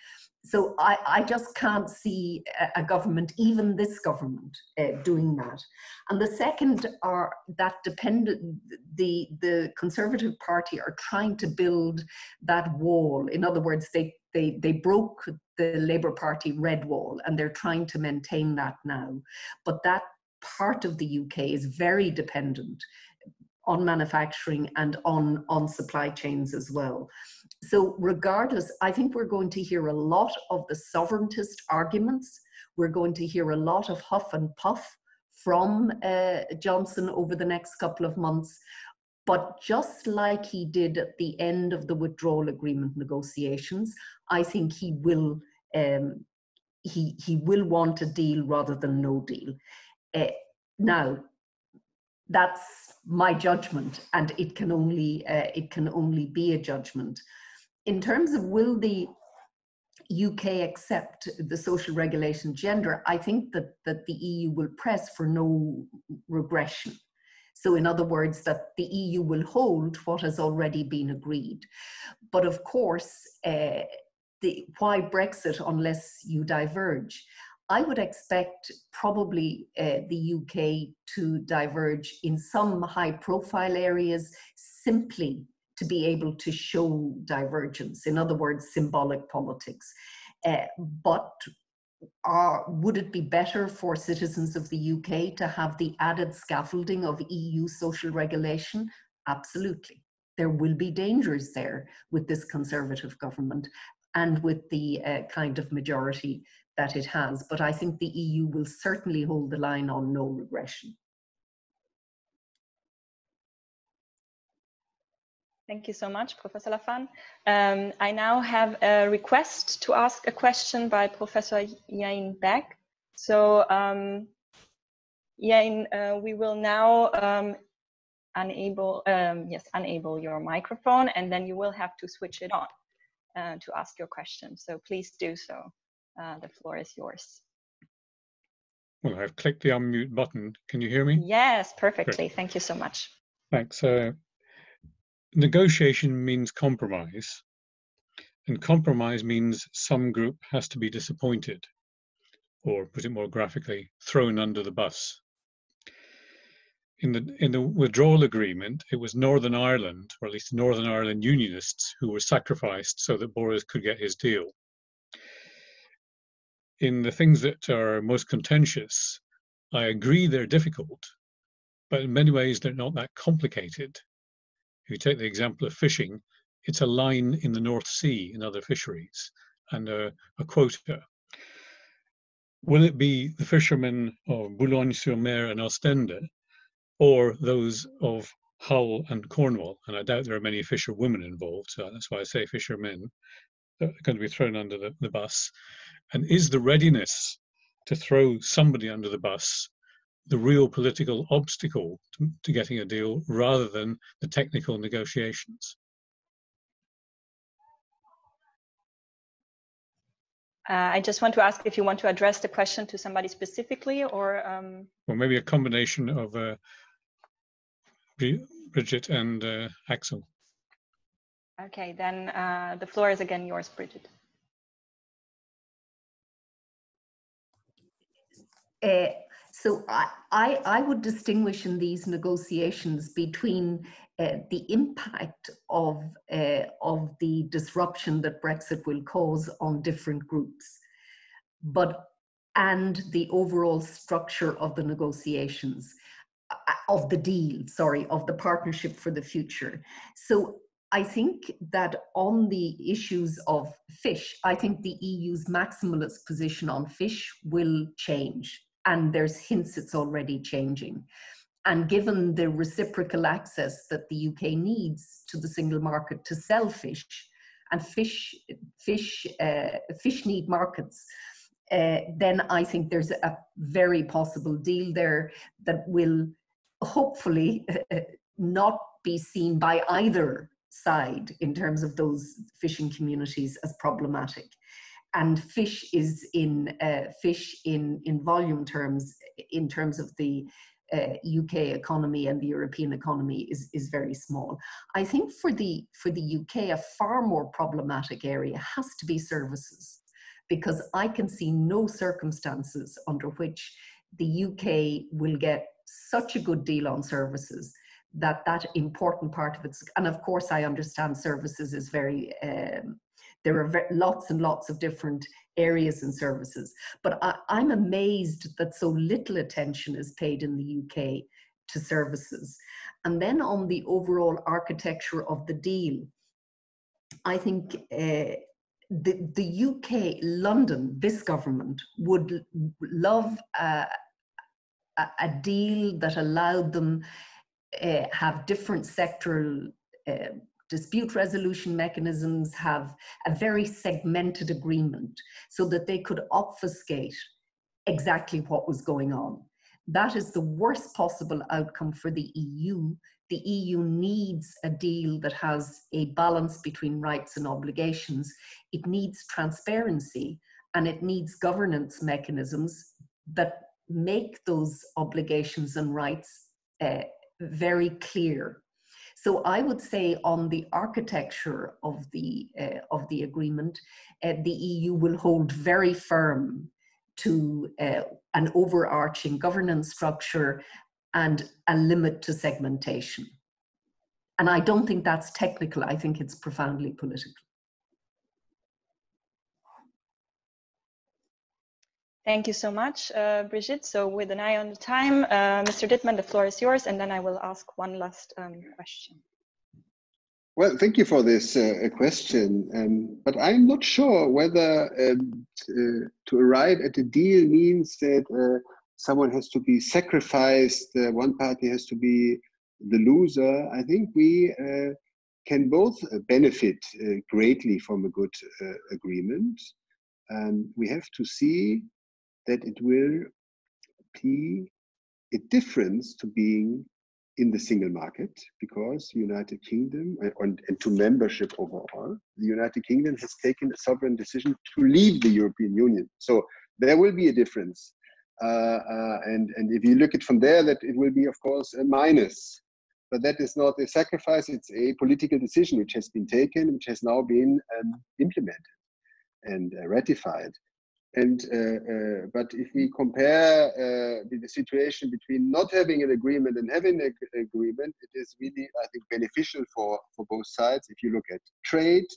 So I just can't see a government, even this government, doing that. And the second are that the Conservative Party are trying to build that wall. In other words, they broke the Labour Party red wall, and they're trying to maintain that now. But that part of the UK is very dependent on manufacturing and on supply chains as well. So regardless, I think we're going to hear a lot of the sovereigntist arguments. We're going to hear a lot of huff and puff from Johnson over the next couple of months. But just like he did at the end of the withdrawal agreement negotiations, I think he will want a deal rather than no deal. Now, that's my judgment, and it can only be a judgment. In terms of will the UK accept the social regulation gender, I think that the EU will press for no regression. So in other words, that the EU will hold what has already been agreed. But of course, why Brexit unless you diverge? I would expect probably the UK to diverge in some high profile areas simply to be able to show divergence. In other words, symbolic politics. But would it be better for citizens of the UK to have the added scaffolding of EU social regulation? Absolutely. There will be dangers there with this Conservative government and with the kind of majority that it has. But I think the EU will certainly hold the line on no regression. Thank you so much, Professor Lafan. I now have a request to ask a question by Professor Yain Beck. So, Yain, we will now enable your microphone, and then you will have to switch it on to ask your question. So please do so. The floor is yours. Well, I've clicked the unmute button. Can you hear me? Yes, perfectly. Great. Thank you so much. Thanks. Negotiation means compromise, and compromise means some group has to be disappointed, or put it more graphically, thrown under the bus. In the withdrawal agreement, it was Northern Ireland, or at least Northern Ireland unionists, who were sacrificed so that Boris could get his deal. In the things that are most contentious, I agree they're difficult, but in many ways they're not that complicated. If you take the example of fishing, it's a line in the North Sea in other fisheries and a quota. will it be the fishermen of Boulogne-sur-Mer and Ostende, or those of Hull and Cornwall? And I doubt there are many fisherwomen involved, so that's why I say fishermen that are going to be thrown under the bus. And is the readiness to throw somebody under the bus the real political obstacle to getting a deal rather than the technical negotiations? I just want to ask if you want to address the question to somebody specifically, or Well, maybe a combination of Bridget and Axel. Okay, then the floor is again yours, Bridget. So I would distinguish in these negotiations between the impact of the disruption that Brexit will cause on different groups, and the overall structure of the negotiations, of the deal, sorry, of the partnership for the future. So I think that on the issues of fish, I think the EU's maximalist position on fish will change. And there's hints it's already changing. And given the reciprocal access that the UK needs to the single market to sell fish, and fish need markets, then I think there's a very possible deal there that will hopefully not be seen by either side in terms of those fishing communities as problematic. And fish is in volume terms, in terms of the UK economy and the European economy, is very small. I think for the UK, a far more problematic area has to be services, because I can see no circumstances under which the UK will get such a good deal on services that important part of it, and of course I understand services is very, there are lots and lots of different areas in services, but I'm amazed that so little attention is paid in the UK to services. And then on the overall architecture of the deal, I think the UK, London, this government would love a deal that allowed them have different sectoral dispute resolution mechanisms, have a very segmented agreement so that they could obfuscate exactly what was going on. That is the worst possible outcome for the EU. The EU needs a deal that has a balance between rights and obligations. It needs transparency, and it needs governance mechanisms that make those obligations and rights very clear. So I would say on the architecture of the agreement, the EU will hold very firm to an overarching governance structure and a limit to segmentation. And I don't think that's technical, I think it's profoundly political. Thank you so much, Brigitte. So with an eye on the time, Mr. Dittmann, the floor is yours, and then I will ask one last question. Well, thank you for this question, but I'm not sure whether to arrive at a deal means that someone has to be sacrificed, one party has to be the loser. I think we can both benefit greatly from a good agreement, and we have to see that it will be a difference to being in the single market, because the United Kingdom and to membership overall, the United Kingdom has taken a sovereign decision to leave the European Union. So there will be a difference. And if you look at from there, that it will be, of course, a minus. But that is not a sacrifice, it's a political decision which has been taken, which has now been implemented and ratified. And but if we compare the situation between not having an agreement and having an agreement, it is really, I think, beneficial for both sides. If you look at trade,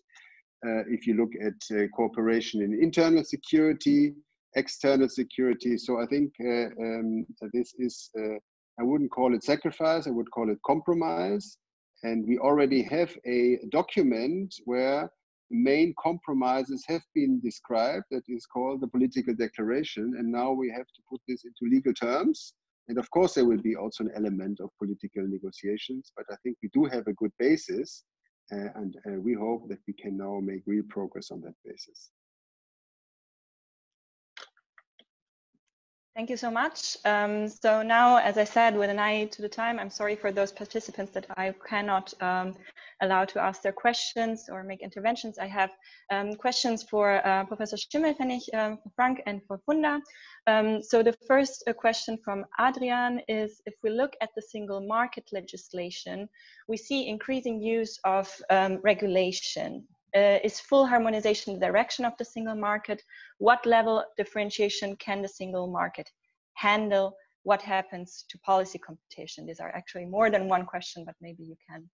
if you look at cooperation in internal security, external security. So I think this is, I wouldn't call it sacrifice, I would call it compromise. And we already have a document where main compromises have been described. That is called the political declaration. And now we have to put this into legal terms. And of course, there will be also an element of political negotiations, but I think we do have a good basis. And we hope that we can now make real progress on that basis. Thank you so much. So now, as I said, with an eye to the time, I'm sorry for those participants that I cannot allow to ask their questions or make interventions. I have questions for Professor Schimmelpfennig, for Frank, and for Funda. So the first question from Adrian is, if we look at the single market legislation, we see increasing use of regulation. Is full harmonization the direction of the single market? What level of differentiation can the single market handle? What happens to policy competition? These are actually more than one question, but maybe you can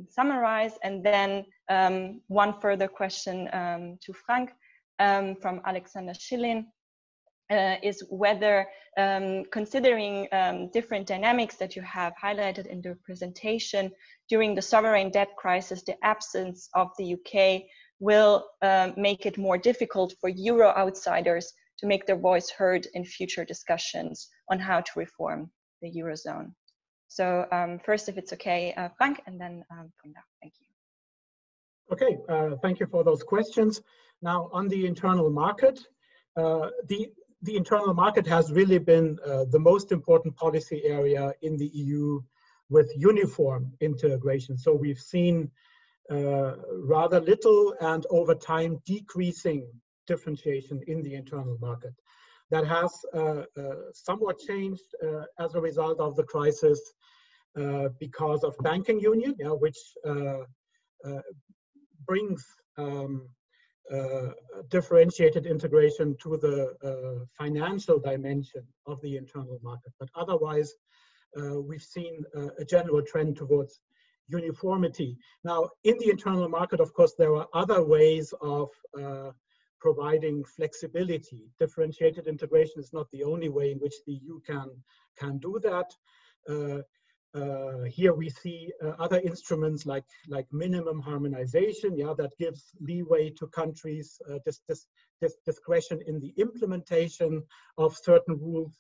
summarize. And then one further question to Frank from Alexander Schilling. Is whether, considering different dynamics that you have highlighted in the presentation, during the sovereign debt crisis, the absence of the UK will make it more difficult for Euro outsiders to make their voice heard in future discussions on how to reform the Eurozone. So first, if it's okay, Frank, and then Funda. Thank you. Okay, thank you for those questions. Now, on the internal market, the internal market has really been the most important policy area in the EU with uniform integration. So we've seen rather little and over time decreasing differentiation in the internal market. That has somewhat changed as a result of the crisis because of banking union, which brings differentiated integration to the financial dimension of the internal market. But otherwise, we've seen a general trend towards uniformity. Now, in the internal market, of course, there are other ways of providing flexibility. Differentiated integration is not the only way in which the EU can do that. Here we see other instruments like minimum harmonization, that gives leeway to countries, this discretion in the implementation of certain rules.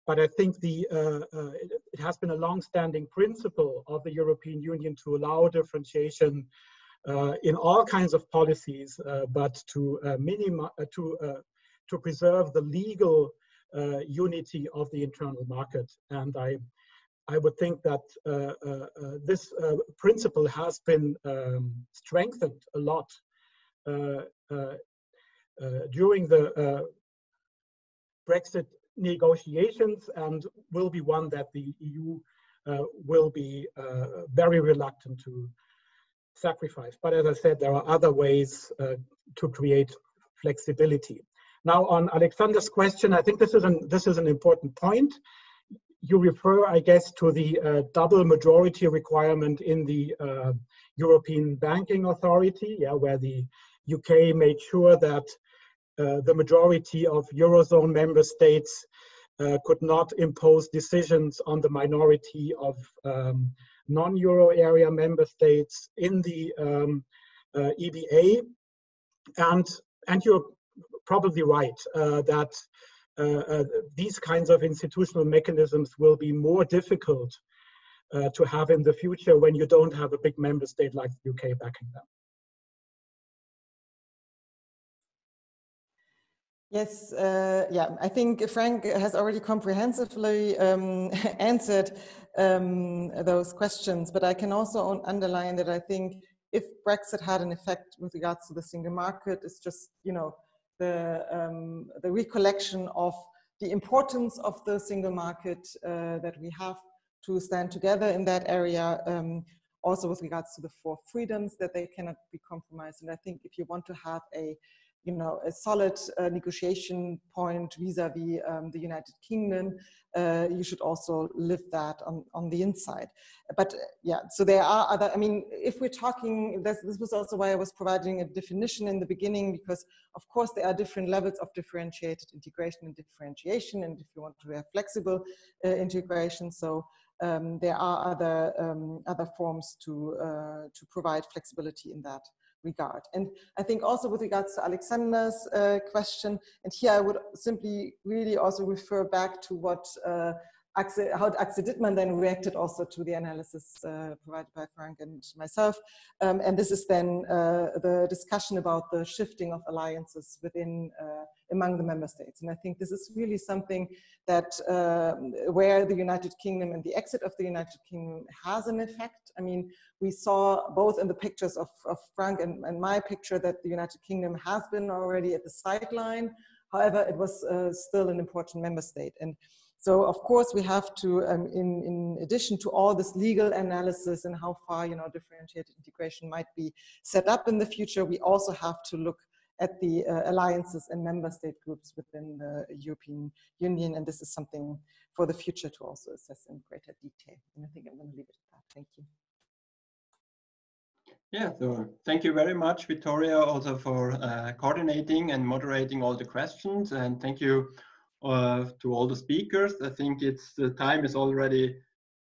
But I think it has been a long-standing principle of the European Union to allow differentiation in all kinds of policies, but to preserve the legal unity of the internal market. And I would think that this principle has been strengthened a lot during the Brexit negotiations, and will be one that the EU will be very reluctant to sacrifice. But as I said, there are other ways to create flexibility. Now, on Alexander's question, I think this is an important point. You refer, I guess, to the double majority requirement in the European Banking Authority, where the UK made sure that the majority of Eurozone member states could not impose decisions on the minority of non-Euro area member states in the EBA. And you're probably right that these kinds of institutional mechanisms will be more difficult to have in the future when you don't have a big member state like the UK backing them. Yes, I think Frank has already comprehensively answered those questions, but I can also underline that I think if Brexit had an effect with regards to the single market, it's just, the recollection of the importance of the single market that we have to stand together in that area, also with regards to the four freedoms that they cannot be compromised. And I think if you want to have a solid negotiation point vis-a-vis the United Kingdom, you should also live that on the inside. But so there are other, if we're talking, this was also why I was providing a definition in the beginning, because of course there are different levels of differentiated integration and differentiation, and if you want to have flexible integration, so there are other forms to provide flexibility in that regard. And I think also with regards to Alexander's question, and here I would simply really also refer back to what how Axel Dittmann then reacted also to the analysis provided by Frank and myself. And this is then the discussion about the shifting of alliances within, among the member states. And I think this is really something that where the United Kingdom and the exit of the United Kingdom has an effect. I mean, we saw both in the pictures of Frank and my picture that the United Kingdom has been already at the sideline. However, it was still an important member state. And so, of course, we have to, in addition to all this legal analysis and how far, you know, differentiated integration might be set up in the future, we also have to look at the alliances and member state groups within the European Union. And this is something for the future to also assess in greater detail. And I think I'm going to leave it at that. Thank you. Yeah, so thank you very much, Victoria, also for coordinating and moderating all the questions. And thank you to all the speakers. I think the time is already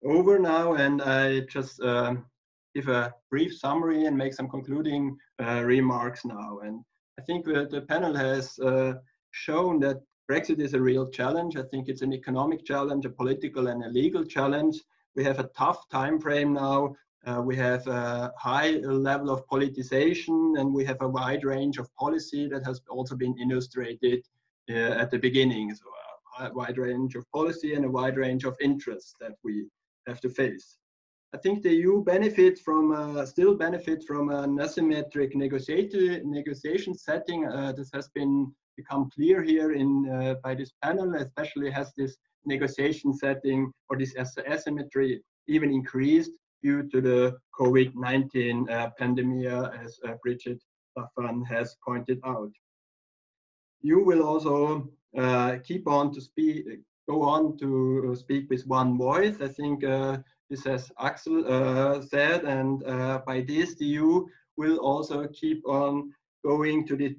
over now, and I just give a brief summary and make some concluding remarks now. And I think the panel has shown that Brexit is a real challenge. I think it's an economic challenge, a political and a legal challenge. We have a tough time frame now. We have a high level of politicization, and we have a wide range of policy that has also been illustrated at the beginning. So a wide range of policy and a wide range of interests that we have to face. I think the EU benefits from, still benefit from an asymmetric negotiation setting. This has become clear here by this panel, especially has this negotiation setting or this asymmetry even increased due to the COVID-19 pandemic, as BREXIT has pointed out. You will also go on to speak with one voice. I think this as Axel said, and by this the EU will also keep on going to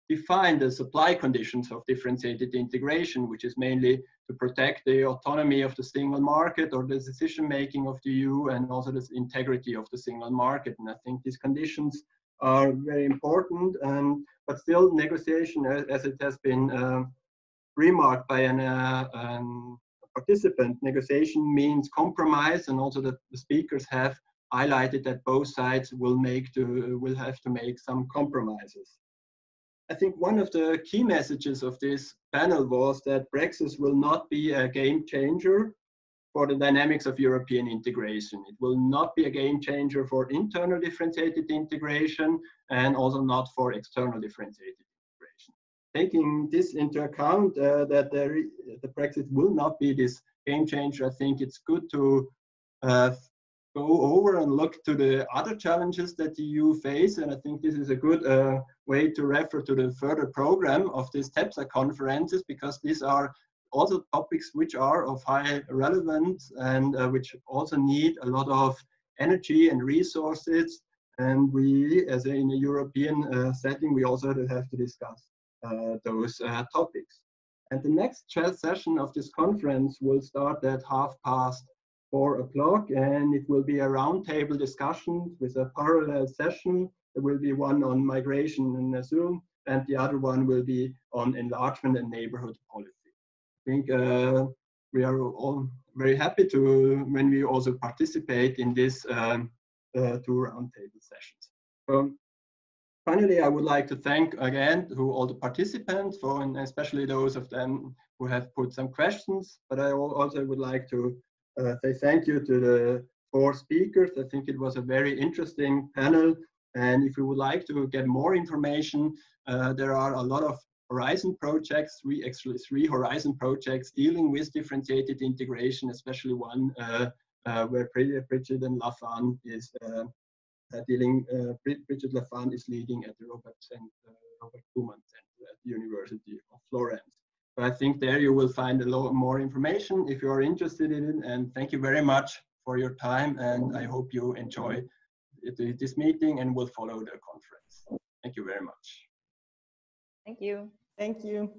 define the supply conditions of differentiated integration, which is mainly to protect the autonomy of the single market or the decision making of the EU, and also the integrity of the single market. And I think these conditions are very important, but still negotiation, as it has been remarked by a participant, negotiation means compromise, and also the speakers have highlighted that both sides will have to make some compromises. I think one of the key messages of this panel was that Brexit will not be a game changer for the dynamics of European integration. It will not be a game changer for internal differentiated integration, and also not for external differentiated integration. Taking this into account, that the Brexit will not be this game changer, I think it's good to go over and look to the other challenges that the EU face. And I think this is a good way to refer to the further program of these TEPSA conferences, because these are also topics which are of high relevance and which also need a lot of energy and resources. And we, as in a European setting, we also have to discuss those topics. And the next session of this conference will start at 4:30 p.m. and it will be a roundtable discussion with a parallel session. There will be one on migration and asylum, and the other one will be on enlargement and neighborhood policy. I think we are all very happy when we also participate in this two roundtable sessions. Finally, I would like to thank again to all the participants, and especially those of them who have put some questions. But I also would like to say thank you to the 4 speakers. I think it was a very interesting panel. And if you would like to get more information, there are a lot of Horizon projects, actually 3 Horizon projects dealing with differentiated integration, especially one where Bridget and Lafan is Bridget Lafan is leading at the Robert Schumann Center at the University of Florence. So I think there you will find a lot more information if you are interested in it. And thank you very much for your time. And I hope you enjoy this meeting and will follow the conference. Thank you very much. Thank you. Thank you.